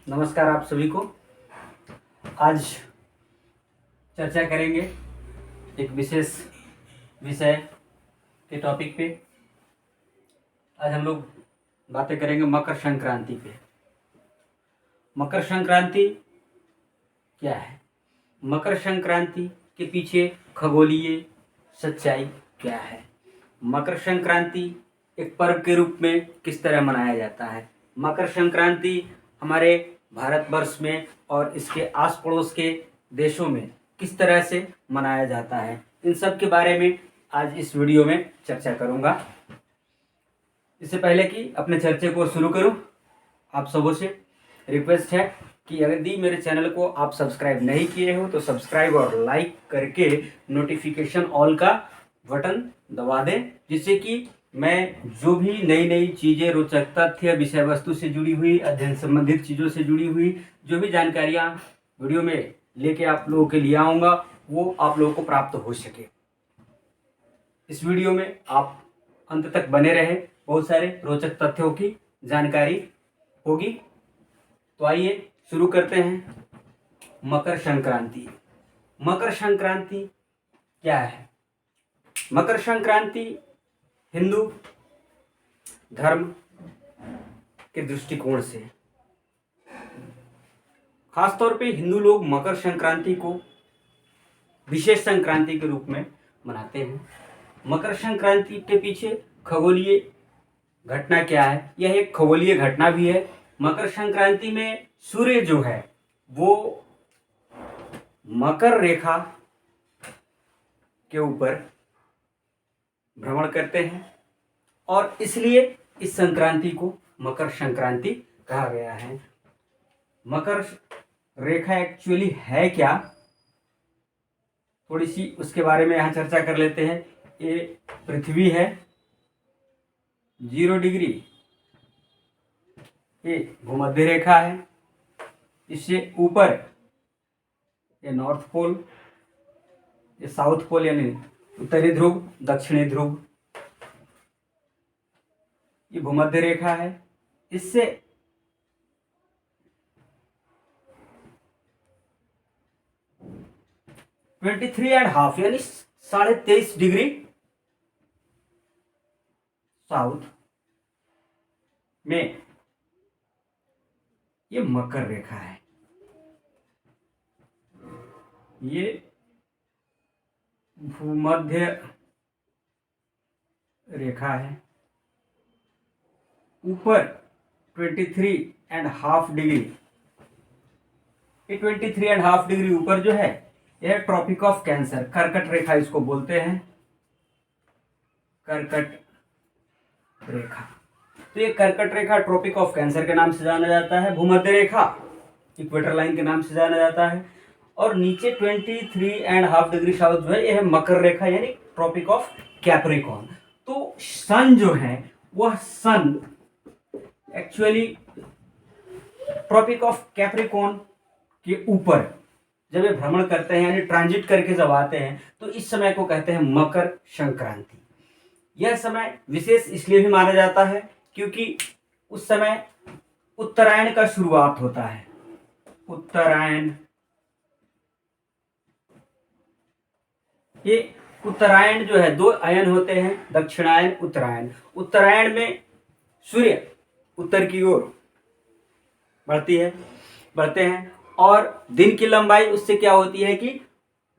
नमस्कार आप सभी को। आज चर्चा करेंगे एक विशेष विषय के टॉपिक पे। आज हम लोग बातें करेंगे मकर संक्रांति पे। मकर संक्रांति क्या है? मकर संक्रांति के पीछे खगोलीय सच्चाई क्या है? मकर संक्रांति एक पर्व के रूप में किस तरह मनाया जाता है? मकर संक्रांति हमारे भारतवर्ष में और इसके आस पड़ोस के देशों में किस तरह से मनाया जाता है, इन सब के बारे में आज इस वीडियो में चर्चा करूंगा। इससे पहले कि अपने चर्चे को शुरू करूं, आप सबों से रिक्वेस्ट है कि यदि मेरे चैनल को आप सब्सक्राइब नहीं किए हो तो सब्सक्राइब और लाइक करके नोटिफिकेशन ऑल का बटन दबा दें, जिससे कि मैं जो भी नई नई चीज़ें, रोचक तथ्य, विषय वस्तु से जुड़ी हुई, अध्ययन संबंधित चीज़ों से जुड़ी हुई जो भी जानकारियाँ वीडियो में लेके आप लोगों के लिए आऊँगा, वो आप लोगों को प्राप्त हो सके। इस वीडियो में आप अंत तक बने रहे, बहुत सारे रोचक तथ्यों की जानकारी होगी। तो आइए शुरू करते हैं। मकर संक्रांति। मकर संक्रांति क्या है? मकर संक्रांति हिंदू धर्म के दृष्टिकोण से, खासतौर पे हिंदू लोग मकर संक्रांति को विशेष संक्रांति के रूप में मनाते हैं। मकर संक्रांति के पीछे खगोलीय घटना क्या है? यह एक खगोलीय घटना भी है। मकर संक्रांति में सूर्य जो है वो मकर रेखा के ऊपर भ्रमण करते हैं और इसलिए इस संक्रांति को मकर संक्रांति कहा गया है। मकर रेखा एक्चुअली है क्या, थोड़ी सी उसके बारे में यहाँ चर्चा कर लेते हैं। ये पृथ्वी है 0 डिग्री, ये भूमध्य रेखा है, इससे ऊपर ये नॉर्थ पोल, ये साउथ पोल यानी उत्तरी ध्रुव, दक्षिणी ध्रुव, ये भूमध्य रेखा है। इससे ट्वेंटी थ्री एंड हाफ यानी 23.5 डिग्री साउथ में ये मकर रेखा है। ये भूमध्य रेखा है। ऊपर 23.5 डिग्री, ये 23.5 डिग्री ऊपर जो है यह ट्रॉपिक ऑफ कैंसर, कर्कट रेखा इसको बोलते हैं, कर्कट रेखा। तो ये कर्कट रेखा ट्रॉपिक ऑफ कैंसर के नाम से जाना जाता है। भूमध्य रेखा इक्वेटर लाइन के नाम से जाना जाता है। और नीचे 23.5 डिग्री साउथ जो है यह मकर रेखा यानी ट्रॉपिक ऑफ कैप्रिकॉर्न। तो सन जो है वह सन एक्चुअली ट्रॉपिक ऑफ कैप्रिकॉर्न के ऊपर जब ये भ्रमण करते हैं यानी ट्रांजिट करके जब आते हैं तो इस समय को कहते हैं मकर संक्रांति। यह समय विशेष इसलिए भी माना जाता है क्योंकि उस समय उत्तरायण का शुरुआत होता है। उत्तरायण, ये उत्तरायण जो है 2 अयन होते हैं, दक्षिणायन, उत्तरायण। उत्तरायण में सूर्य उत्तर की ओर बढ़ते हैं और दिन की लंबाई उससे क्या होती है कि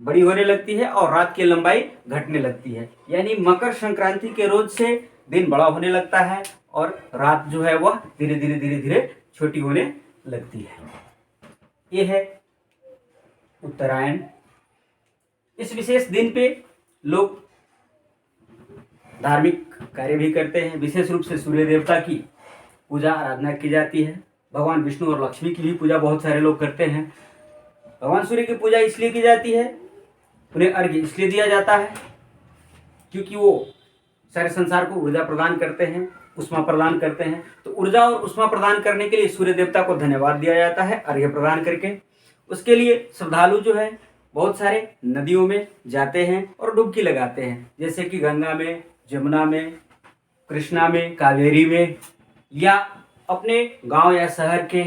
बड़ी होने लगती है और रात की लंबाई घटने लगती है। यानी मकर संक्रांति के रोज से दिन बड़ा होने लगता है और रात जो है वह धीरे धीरे छोटी होने लगती है। ये है उत्तरायण। इस विशेष दिन पे लोग धार्मिक कार्य भी करते हैं। विशेष रूप से सूर्य देवता की पूजा आराधना की जाती है। भगवान विष्णु और लक्ष्मी की भी पूजा बहुत सारे लोग करते हैं। भगवान सूर्य की पूजा इसलिए की जाती है, उन्हें अर्घ्य इसलिए दिया जाता है क्योंकि वो सारे संसार को ऊर्जा प्रदान करते हैं, उष्मा प्रदान करते हैं। तो ऊर्जा और उष्मा प्रदान करने के लिए सूर्य देवता को धन्यवाद दिया जाता है अर्घ्य प्रदान करके। उसके लिए श्रद्धालु जो है बहुत सारे नदियों में जाते हैं और डुबकी लगाते हैं, जैसे कि गंगा में, जमुना में, कृष्णा में, कावेरी में, या अपने गांव या शहर के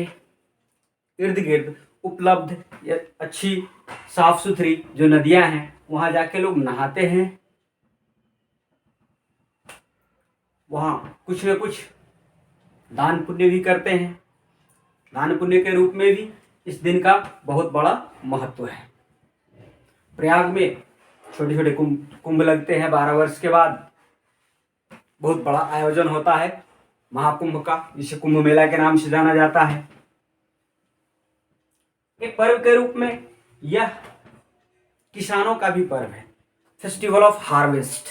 इर्द गिर्द उपलब्ध या अच्छी साफ सुथरी जो नदियां हैं वहां जाके लोग नहाते हैं, वहां कुछ न कुछ दान पुण्य भी करते हैं। दान पुण्य के रूप में भी इस दिन का बहुत बड़ा महत्व है। प्रयाग में छोटे छोटे कुंभ लगते हैं 12 वर्ष के बाद। बहुत बड़ा आयोजन होता है महाकुंभ का, जिसे कुंभ मेला के नाम से जाना जाता है। एक पर्व के रूप में यह किसानों का भी पर्व है, फेस्टिवल ऑफ हार्वेस्ट,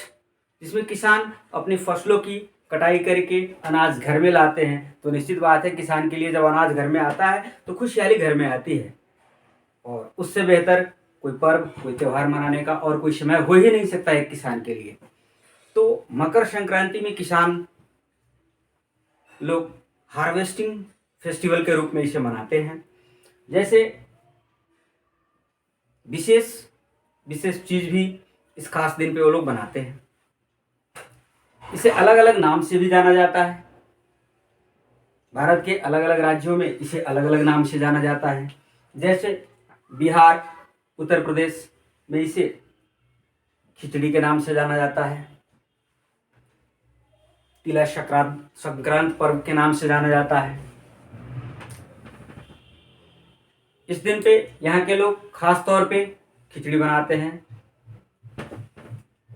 जिसमें किसान अपनी फसलों की कटाई करके अनाज घर में लाते हैं। तो निश्चित बात है किसान के लिए जब अनाज घर में आता है तो खुशहाली घर में आती है, और उससे बेहतर कोई पर्व, कोई त्यौहार मनाने का और कोई समय हो ही नहीं सकता है किसान के लिए। तो मकर संक्रांति में किसान लोग हार्वेस्टिंग फेस्टिवल के रूप में इसे मनाते हैं। जैसे विशेष चीज भी इस खास दिन पे वो लोग बनाते हैं। इसे अलग अलग नाम से भी जाना जाता है। भारत के अलग अलग राज्यों में इसे अलग अलग नाम से जाना जाता है। जैसे बिहार, उत्तर प्रदेश में इसे खिचड़ी के नाम से जाना जाता है। तिला संक्रांत पर्व के नाम से जाना जाता है। इस दिन पे यहाँ के लोग खास तौर पे खिचड़ी बनाते हैं,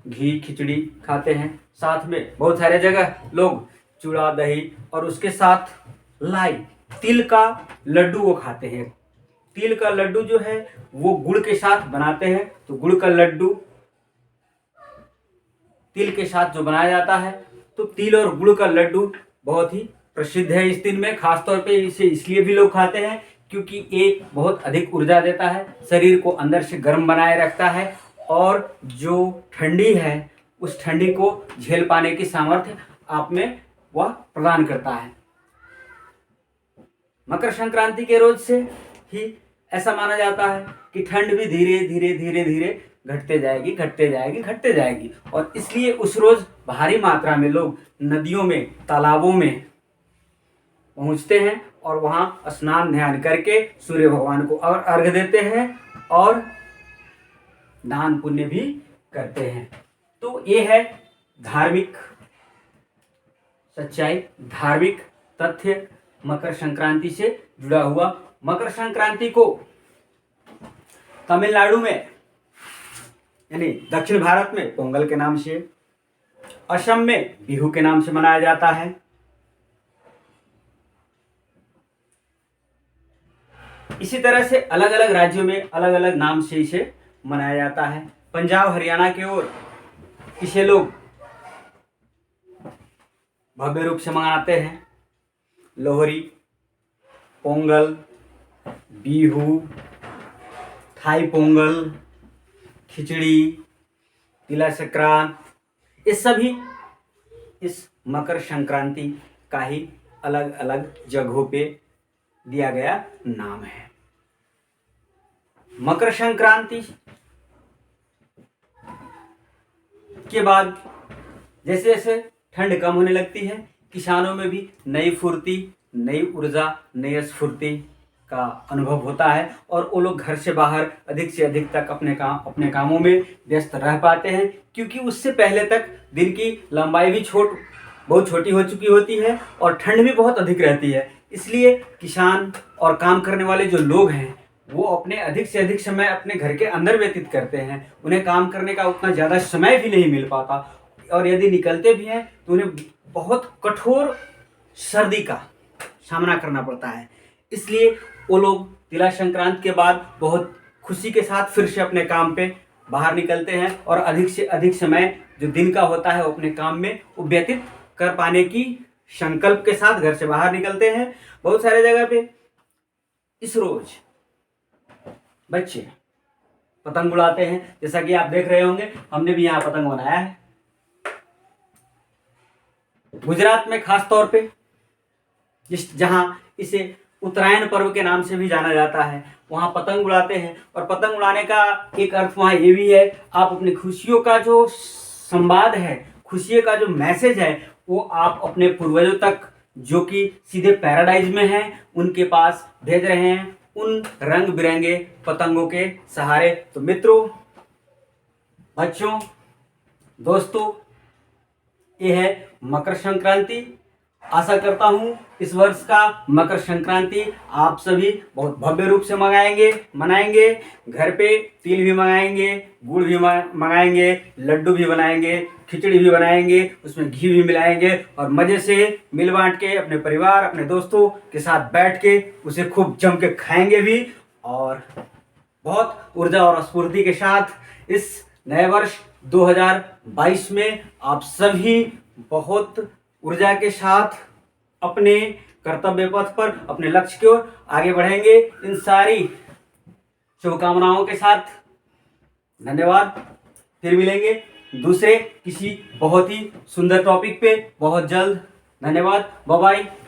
घी खिचड़ी खाते हैं। साथ में बहुत सारे जगह लोग चूड़ा दही और उसके साथ लाई, तिल का लड्डू वो खाते हैं। तिल का लड्डू जो है वो गुड़ के साथ बनाते हैं। तो गुड़ का लड्डू तिल के साथ जो बनाया जाता है, तो तिल और गुड़ का लड्डू बहुत ही प्रसिद्ध है इस दिन में। खासतौर पे इसे इसलिए भी लोग खाते हैं क्योंकि ये बहुत अधिक ऊर्जा देता है, शरीर को अंदर से गर्म बनाए रखता है, और जो ठंडी है उस ठंडी को झेल पाने की सामर्थ्य आप में वह प्रदान करता है। मकर संक्रांति के रोज से ही ऐसा माना जाता है कि ठंड भी धीरे धीरे धीरे धीरे घटते जाएगी, और इसलिए उस रोज भारी मात्रा में लोग नदियों में, तालाबों में पहुंचते हैं और वहां स्नान ध्यान करके सूर्य भगवान को अर्घ्य देते हैं और दान पुण्य भी करते हैं। तो ये है धार्मिक सच्चाई, धार्मिक तथ्य मकर संक्रांति से जुड़ा हुआ। मकर संक्रांति को तमिलनाडु में यानी दक्षिण भारत में पोंगल के नाम से, असम में बिहू के नाम से मनाया जाता है। इसी तरह से अलग अलग राज्यों में अलग अलग नाम से इसे मनाया जाता है। पंजाब हरियाणा की ओर इसे लोग भव्य रूप से मनाते हैं। लोहरी, पोंगल, बिहू, थाई पोंगल, खिचड़ी, तिला संक्रांत, ये सभी इस मकर संक्रांति का ही अलग अलग जगहों पे दिया गया नाम है। मकर संक्रांति के बाद जैसे जैसे ठंड कम होने लगती है, किसानों में भी नई फुर्ती, नई ऊर्जा, नई स्फूर्ति का अनुभव होता है, और वो लोग घर से बाहर अधिक से अधिक तक अपने कामों में व्यस्त रह पाते हैं, क्योंकि उससे पहले तक दिन की लंबाई भी बहुत छोटी हो चुकी होती है और ठंड भी बहुत अधिक रहती है। इसलिए किसान और काम करने वाले जो लोग हैं वो अपने अधिक से अधिक समय अपने घर के अंदर व्यतीत करते हैं। उन्हें काम करने का उतना ज़्यादा समय भी नहीं मिल पाता, और यदि निकलते भी हैं तो उन्हें बहुत कठोर सर्दी का सामना करना पड़ता है। इसलिए वो लोग तिला संक्रांत के बाद बहुत खुशी के साथ फिर से अपने काम पे बाहर निकलते हैं, और अधिक से अधिक समय जो दिन का होता है वो अपने काम में वो व्यतीत कर पाने की संकल्प के साथ घर से बाहर निकलते हैं। बहुत सारे जगह पे इस रोज बच्चे पतंग उड़ाते हैं, जैसा कि आप देख रहे होंगे हमने भी यहाँ पतंग बनाया है। गुजरात में खास तौर पे जहां इसे उत्तरायण पर्व के नाम से भी जाना जाता है, वहां पतंग उड़ाते हैं। और पतंग उड़ाने का एक अर्थ वहां ये भी है, आप अपनी खुशियों का जो संवाद है, खुशी का जो मैसेज है, वो आप अपने पूर्वजों तक जो कि सीधे पैराडाइज में हैं उनके पास भेज रहे हैं, उन रंग बिरंगे पतंगों के सहारे। तो मित्रों, बच्चों, दोस्तों, ये है मकर संक्रांति। आशा करता हूँ इस वर्ष का मकर संक्रांति आप सभी बहुत भव्य रूप से मनाएंगे। घर पे तिल भी मंगाएंगे, गुड़ भी मंगाएंगे, लड्डू भी बनाएंगे, खिचड़ी भी बनाएंगे, उसमें घी भी मिलाएंगे और मजे से मिल बांट के अपने परिवार, अपने दोस्तों के साथ बैठ के उसे खूब जम के खाएंगे भी। और बहुत ऊर्जा और स्फूर्ति के साथ इस नए वर्ष 2022 में आप सभी बहुत ऊर्जा के साथ अपने कर्तव्य पथ पर, अपने लक्ष्य की ओर आगे बढ़ेंगे। इन सारी शुभकामनाओं के साथ धन्यवाद। फिर मिलेंगे दूसरे किसी बहुत ही सुंदर टॉपिक पे बहुत जल्द। धन्यवाद। Bye bye.